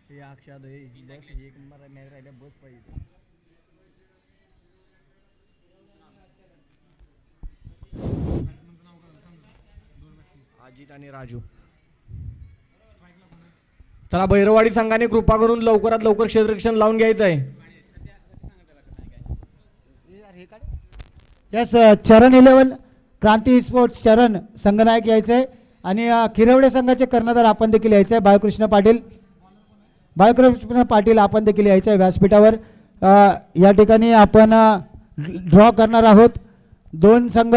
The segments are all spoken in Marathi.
हे अक्षाद हे बस एक मॅच राहिल्या बस पाहिजे. अजित आणि राजू. चला भैरवाडी संघाने कृपा करून लवकरात लवकर क्षेत्ररक्षण लावून घ्यायचं आहे. यस चरण 11 क्रांती स्पोर्ट्स चरण संघनायक यायचे आणि खिरवडे संघाचे कर्णधार आपण देखील यायचे आहे. बाळकृष्ण पाटील आपण देखील यायचे आहे व्यासपीठावर. या ठिकाणी आपण ड्रॉ करणार आहोत. दोन संघ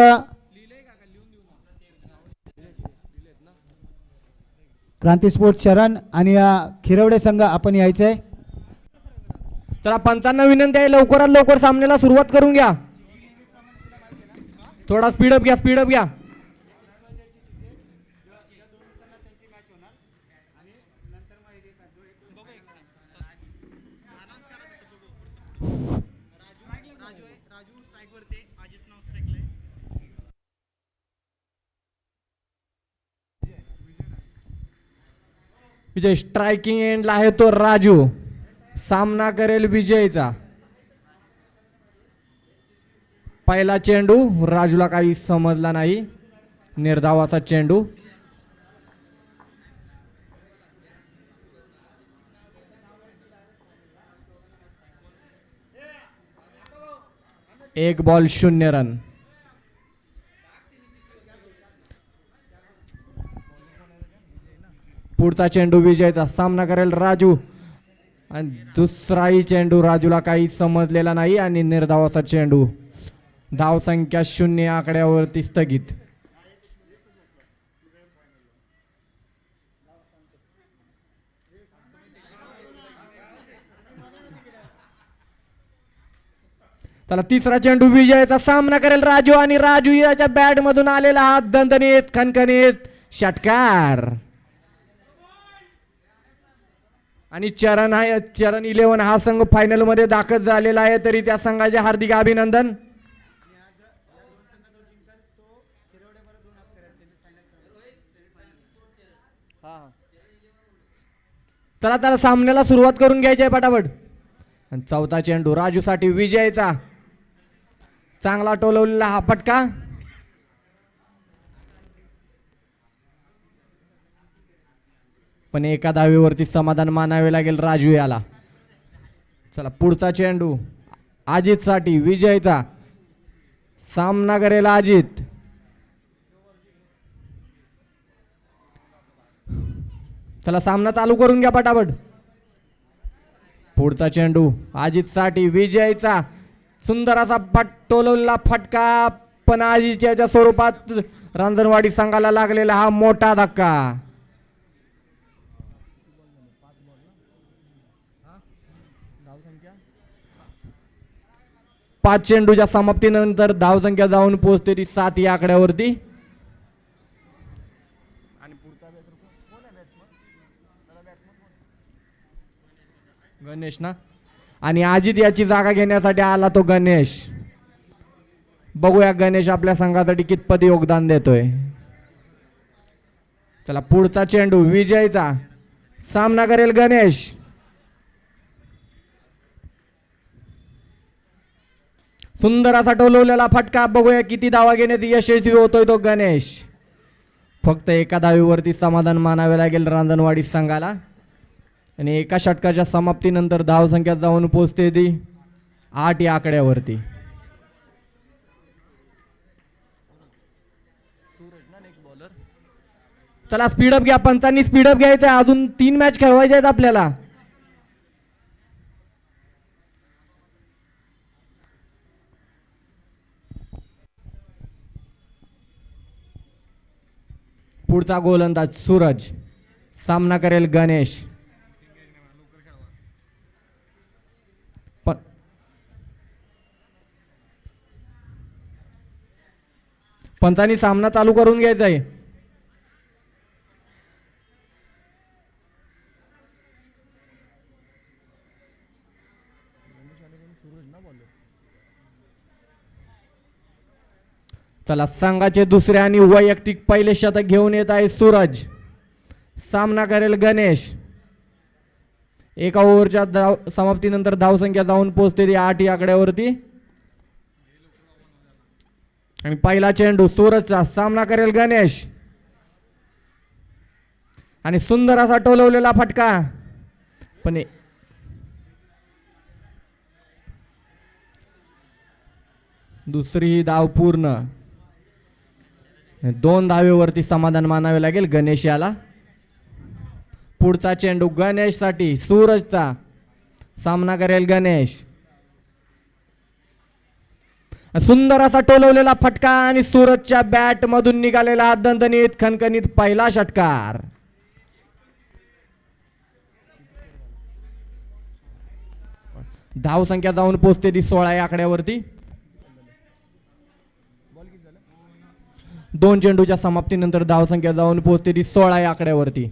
क्रांती स्पोर्ट्स चरण आणि खिरवडे संघ आपण यायचे आहे. चला पंचांना विनंती आहे लवकरात लवकर सामन्याला सुरुवात करून घ्या. थोडा स्पीडअप घ्या. विजय स्ट्रायकिंग एंडला आहे तो राजू. सामना करेल विजयचा. पहिला चेंडू राजूला काही समजला नाही. निर्धावाचा चेंडू. एक बॉल 0 रन. पुढचा चेंडू विजयचा. सामना करेल राजू आणि दुसराही चेंडू राजूला काही समजलेला नाही आणि निर्धावाचा चेंडू. धाव संख्या 0 आकड्यावरती स्थगित. चला तिसरा चेंडू विजयचा. सामना करेल राजू आणि राजू याच्या बॅट मधून आलेला हा दणदणीत खणखणीत षटकार. आणि चरण 11 हा संघ फायनल मध्ये दाखल झालेला आहे तरी त्या संघाचे हार्दिक अभिनंदन. चला त्याला सामन्याला सुरुवात करून घ्यायची आहे पटापट. आणि चौथा चेंडू राजूसाठी विजयचा. चांगला टोलवलेला हा फटका. पण एका धावेवरती समाधान मानावे लागेल राजू याला. चला पुढचा चेंडू अजित साठी विजयचा. सामना करेल अजित. चला सामना चालू करून घ्या पटापट. पुढचा चेंडू अजित साठी विजयचा. सुंदर असा टोलवलेला फटका पण अजितच्या स्वरूपात रांजणवाडी संघाला लागलेला हा मोठा धक्का. 5 चेंडूच्या समाप्तीनंतर धावसंख्या जाऊन पोहोचते ती 7 या आकड्यावरती. आणि पुढचा गणेश ना. आणि अजित याची जागा घेण्यासाठी आला तो गणेश. बघूया गणेश आपल्या संघासाठी कितपत योगदान देतोय. चला पुढचा चेंडू विजयचा. सामना करेल गणेश. सुंदर असा टोलवलेला फटका. बघूया किती धावा घेण्यात यशस्वी होतोय तो गणेश. फक्त एका धावेवरती समाधान मानावे लागेल रांजणवाडी संघाला. आणि एका षटकाच्या समाप्तीनंतर धावसंख्या जाऊन पोहोचते ती 8 या आकड्यावरती. चला स्पीडअप घ्या. पंचांनी स्पीडअप घ्यायचं आहे. अजून 3 मॅच खेळवायचे आहेत आपल्याला. पुढचा गोलंदाज सूरज. सामना करेल गणेश. पंचांनी सामना चालू करून घ्यायचा आहे. चला संघाचे दुसरे आणि वैयक्तिक पहिले शतक घेऊन येत आहे सूरज. सामना करेल गणेश. एका ओव्हरच्या समाप्तीनंतर धावसंख्या जाऊन पोहोचते ती 8 या आकड्यावरती. आणि पहिला चेंडू सूरजचा, सामना करेल गणेश. आणि सुंदर असा टोलवलेला फटका, पण दुसरी धाव पूर्ण. 2 धावेवरती समाधान मानावे लागेल गणेश याला. पुढचा चेंडू गणेश साठी, सूरजचा, सामना करेल गणेश. सुंदर असा टोलवलेला फटका आणि सूरजच्या बॅट मधून निघालेला दणदणीत खणखणीत पहिला षटकार. धाव संख्या जाऊन पोहोचते ती 16 या आकड्यावरती. 2 चेंडूच्या समाप्तीनंतर धाव संख्या जाऊन पोहोचते ती 16 या आकड्यावरती.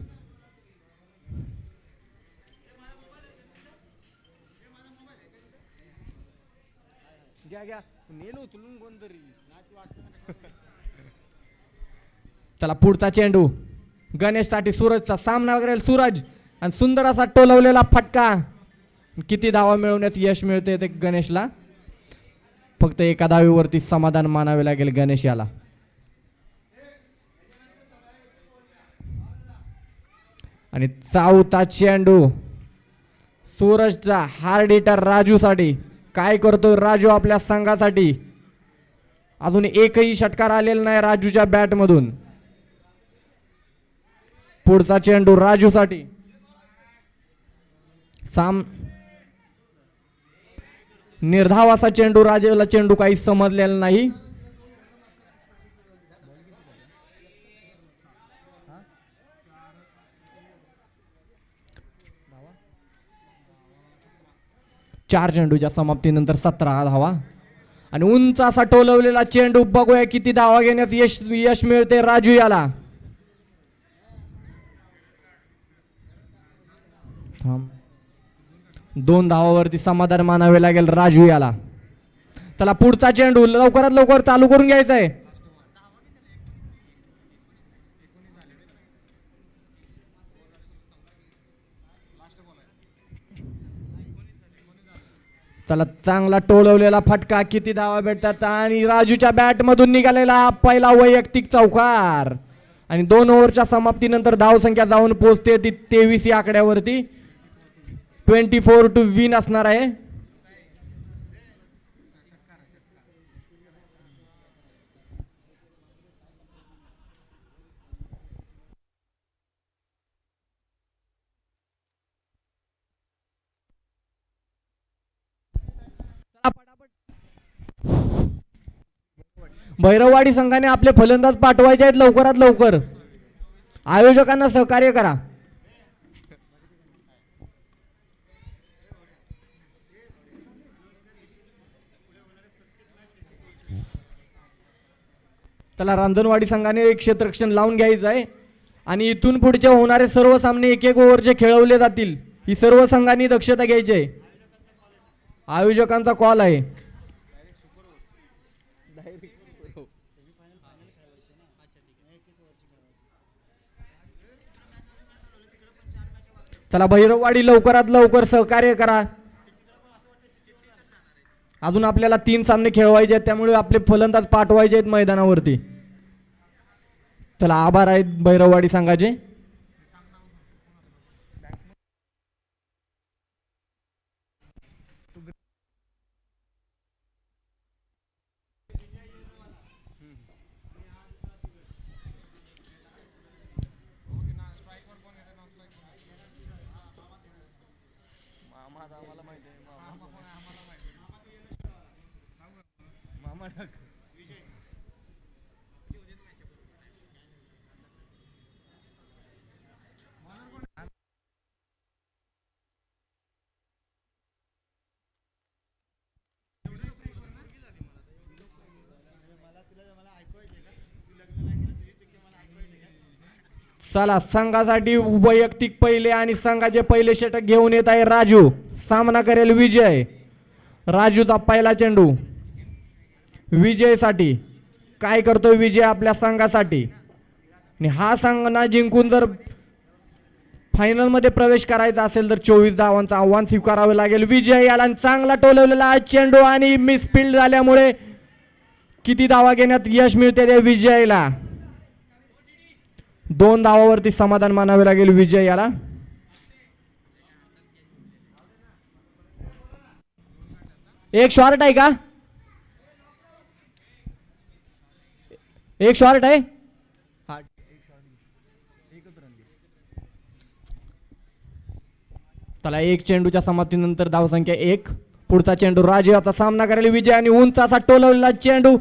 चला पुढचा चेंडू गणेश साठी, सूरजचा, सामना करेल सूरज. आणि सुंदर असा टोलवलेला फटका. किती धावा मिळवण्यास यश मिळते ते गणेशला. फक्त एका धावेवरती समाधान मानावे लागेल गणेश याला. आणि चौथा चेंडू सूरजचा, हार्ड हिटर राजू साठी. काय करतो राजू आपल्या संघासाठी. अजून एकही षटकार आलेला नाही राजूच्या बॅट मधून. पुढचा चेंडू राजू साठी, निर्धाव असा चेंडू. राजूला चेंडू काही समजलेला नाही. चार चेंडूच्या समाप्तीनंतर 17 धावा. आणि उंच असा टोलवलेला चेंडू. बघूया किती धावा घेण्यात यश मिळते राजू याला. 2 धावावरती समाधान मानावे लागेल राजू याला. चला पुढचा चेंडू लवकरात लवकर चालू करून घ्यायचा आहे. चला चांगला टोलवलेला फटका. किती धावा भेटतात. आणि राजूच्या बॅट मधून निघालेला पहिला वैयक्तिक चौकार. आणि 2 ओव्हरच्या समाप्तीनंतर धाव संख्या जाऊन पोहोचते ती 23 या आकड्यावरती. 24 टू विन असणार आहे. भैरववाडी संघाने आपले फलंदाज पाठवायचे आहेत लवकरात लवकर. आयोजकांना सहकार्य करा. त्याला रांजणवाडी संघाने एक क्षेत्ररक्षण लावून घ्यायचं आहे. आणि इथून पुढचे होणारे सर्व सामने 1-1 ओव्हरचे खेळवले जातील. ही सर्व संघांनी दक्षता घ्यायची आहे. आयोजकांचा कॉल आहे. चला भैरववाडी लवकरात लवकर सहकार्य करा. अजून आपल्याला 3 सामने खेळवायचे आहेत. त्यामुळे आपले फलंदाज पाठवायचे आहेत मैदानावरती. चला आभार आहेत भैरववाडी संघाचे. चला संघासाठी वैयक्तिक पहिले आणि संघाचे पहिले षटक घेऊन येत आहे राजू. सामना करेल विजय. राजूचा पहिला चेंडू विजय साठी. काय करतोय विजय आपल्या संघासाठी. आणि हा संघ ना जिंकून जर फायनलमध्ये प्रवेश करायचा असेल तर 24 धावांचं आव्हान स्वीकारावं लागेल. विजय याला चांगला टोलवलेला चेंडू आणि मिसफिल्ड झाल्यामुळे किती धावा घेण्यात यश मिळते ते विजयला. 2 धावावरती समाधान मानावे लागेल विजय याला. एक शॉर्ट आहे का? एक शॉर्ट आहे. त्याला एक चेंडूच्या समाप्तीनंतर धावसंख्या 1. पुढचा चेंडू राजू याचा सामना करेल विजय आणि उंच असा टोलवलेला चेंडू.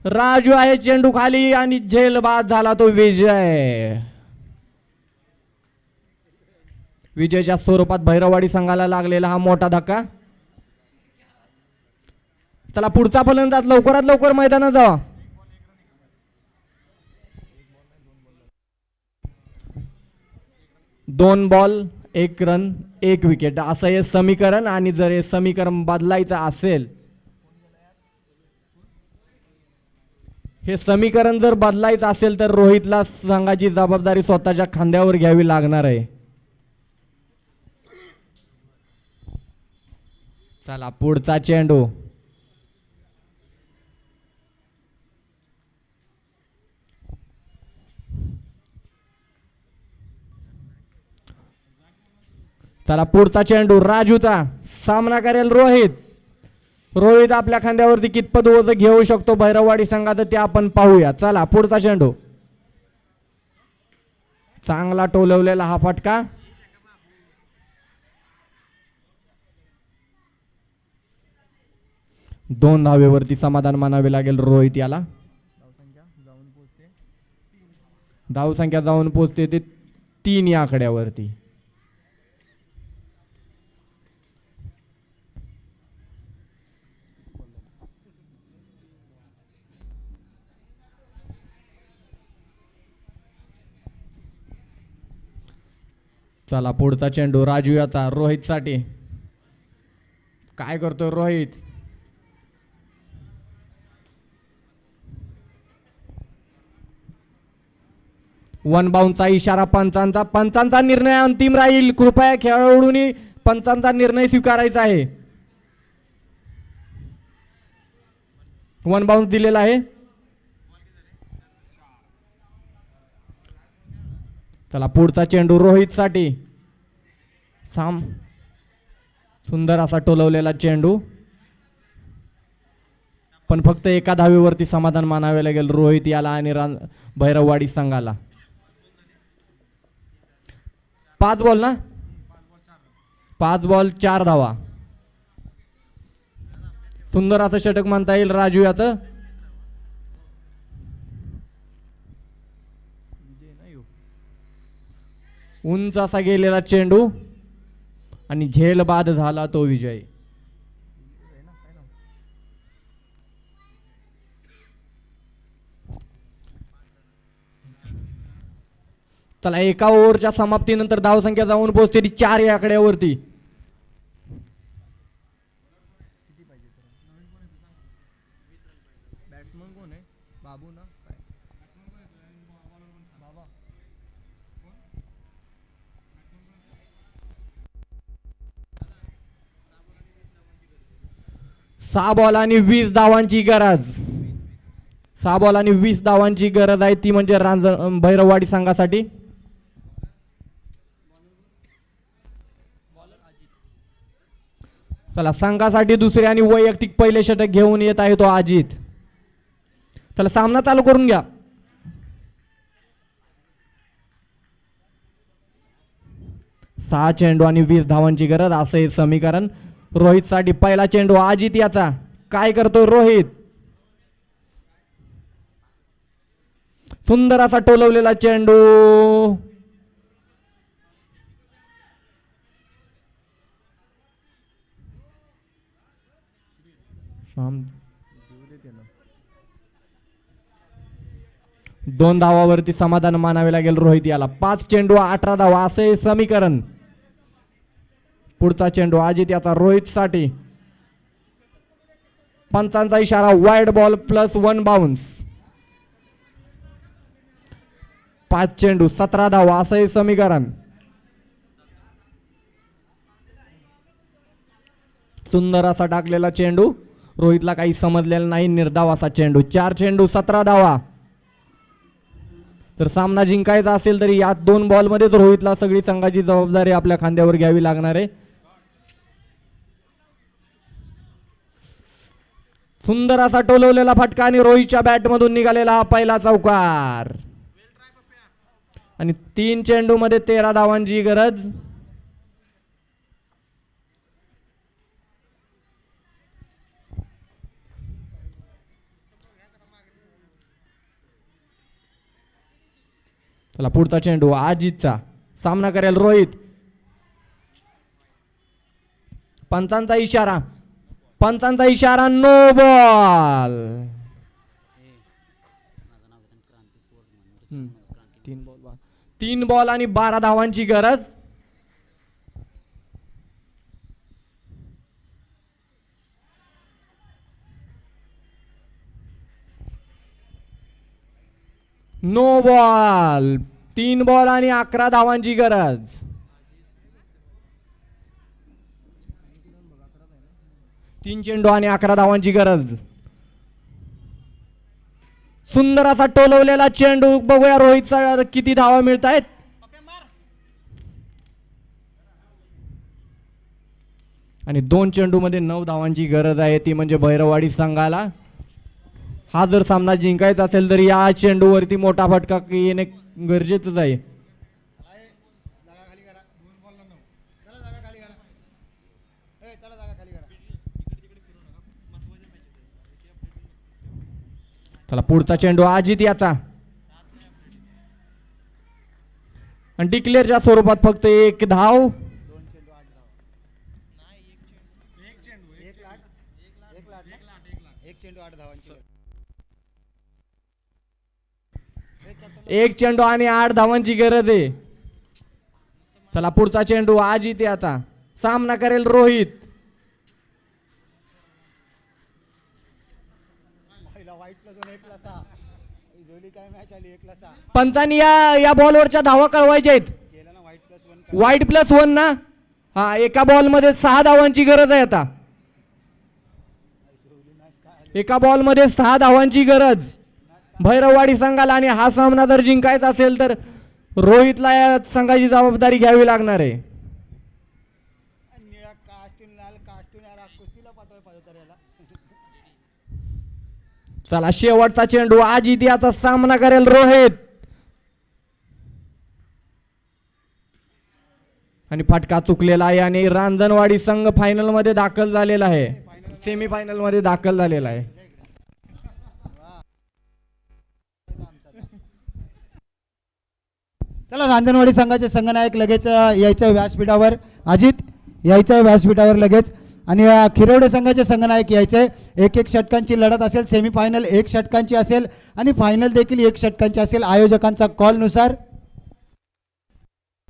राजू आहे चेंडू खाली आणि झेल बाद झाला तो विजय. विजयच्या स्वरूपात भैरववाडी संघाला लागलेला हा मोठा धक्का. चला पुढचा फलंदाज लवकरात लवकर मैदानात जावा. दोन बॉल 1 रन 1 विकेट असं हे समीकरण. आणि जर हे समीकरण बदलायचं असेल, हे समीकरण जर बदलायचं असेल तर रोहितला संघाची जबाबदारी स्वतःच्या खांद्यावर घ्यावी लागणार आहे. चला पुढचा चेंडू. चला पुढचा चेंडू राजूचा सामना करेल रोहित. रोहित आपल्या खांद्यावरती कितपत ओझं घेऊ शकतो भैरववाडी संघाचं ते आपण पाहूया. चला पुढचा चेंडू. चांगला टोलवलेला हा फटका. दोन धावेवरती समाधान मानावे लागेल रोहित याला. धावसंख्या जाऊन पोहोचते ते 3 या आकड्यावरती. चला पुढचा चेंडू राजू याचा रोहित साठी. काय करतोय रोहित? वन बाउंडचा इशारा पंचांचा. पंचांचा निर्णय अंतिम राहील. कृपया खेळाडूंनी पंचांचा निर्णय स्वीकारायचा आहे. वन बाउंड दिलेला आहे. चला पुढचा चेंडू रोहित साठी. सुंदर असा टोलवलेला चेंडू, पण फक्त एका धावेवरती समाधान मानावे लागेल रोहित याला आणि भैरववाडी संघाला. 5 बॉल ना, 5 बॉल 4 धावा. सुंदर असं षटक म्हणता येईल राजू याचं. उंच असा गेलेला चेंडू आणि झेल बाद झाला तो विजय. चला एका ओव्हरच्या समाप्तीनंतर धावसंख्या जाऊन पोहोचते 4 या आकड्यावरती. बॅट्समन कोण आहे? बाबू ना. सहा बॉल आणि 20 धावांची गरज. 6 बॉल आणि 20 धावांची गरज आहे, ती म्हणजे भैरववाडी संघासाठी. चला संघासाठी दुसरे आणि वैयक्तिक पहिले षटक घेऊन येत आहे तो अजित. चला सामना चालू करून घ्या. सहा चेंडू आणि 20 धावांची गरज असं हे समीकरण. रोहित साठी पहिला चेंडू अजित याचा. काय करतोय रोहित? सुंदर असा टोलवलेला चेंडू. दोन धावावरती समाधान मानावे लागेल रोहित याला. 5 चेंडू 18 धावा असं हे समीकरण. पुढचा चेंडू अजित याचा रोहित साठी. पंचांचा इशारा वाईड बॉल +1 बाउन्स. 5 चेंडू 17 धावा असं हे समीकरण. सुंदर असा टाकलेला चेंडू, रोहितला काही समजलेला नाही, निर्धाव असा चेंडू. 4 चेंडू 17 धावा. तर सामना जिंकायचा असेल तरी या 2 बॉलमध्येच रोहितला सगळी संघाची जबाबदारी आपल्या खांद्यावर घ्यावी लागणार आहे. सुंदर असा टोलवलेला फटका आणि रोहितच्या बॅटमधून निघालेला हा पहिला चौकार. आणि 3 चेंडू मध्ये 13 धावांची गरज. चला पुढचा चेंडू आजीतचा, सामना करेल रोहित. पंचांचा इशारा, पंचांचा इशारा, नो बॉल. 3 बॉल आणि 12 धावांची गरज. No ball. 3 बॉल आणि 11 धावांची गरज. तीन चेंडू आणि 11 धावांची गरज. सुंदर असा टोलवलेला चेंडू, बघूया रोहितचा किती धावा मिळत आहेत. आणि 2 चेंडू मध्ये 9 धावांची गरज आहे, ती म्हणजे भैरववाडी संघाला. हा जर सामना जिंकायचा असेल तर या चेंडूवरती मोठा फटका येणे गरजेचंच आहे. चला पुढचा चेंडू अजित याचा, आणि डिक्लेअरच्या स्वरूपात फक्त 1 धाव. एक चेंडू आणि 8 धावांची गरज आहे. चला पुढचा चेंडू अजित आता, सामना करेल रोहित. पंचांनी या बॉलवरच्या धावा कळवायच्या आहेत. वाईट +1 ना. हा, एका बॉल मध्ये 6 धावांची गरज आहे. आता एका बॉल मध्ये 6 धावांची गरज भैरववाडी संघाला. आणि हा सामना जर जिंकायचा असेल तर रोहितला या संघाची जबाबदारी घ्यावी लागणार आहे. चला शेवटचा चेंडू अजित याचा, सामना करेल रोहित. आणि फटका चुकलेला आहे आणि रांजणवाडी संघ फायनल मध्ये दाखल झालेला आहे, सेमी फायनल मध्ये दाखल झालेला आहे. चला रांजणवाडी संघाचे संघनायक लगेच यायचं व्यासपीठावर. अजित यायचं व्यासपीठावर लगेच. आणि खिरवडे संघाचे संघनायक यायचे. 1-1 षटकांची लढत असेल. सेमीफायनल 1 षटकांची असेल आणि फायनल देखील 1 षटकांची असेल आयोजकांचा कॉल नुसार.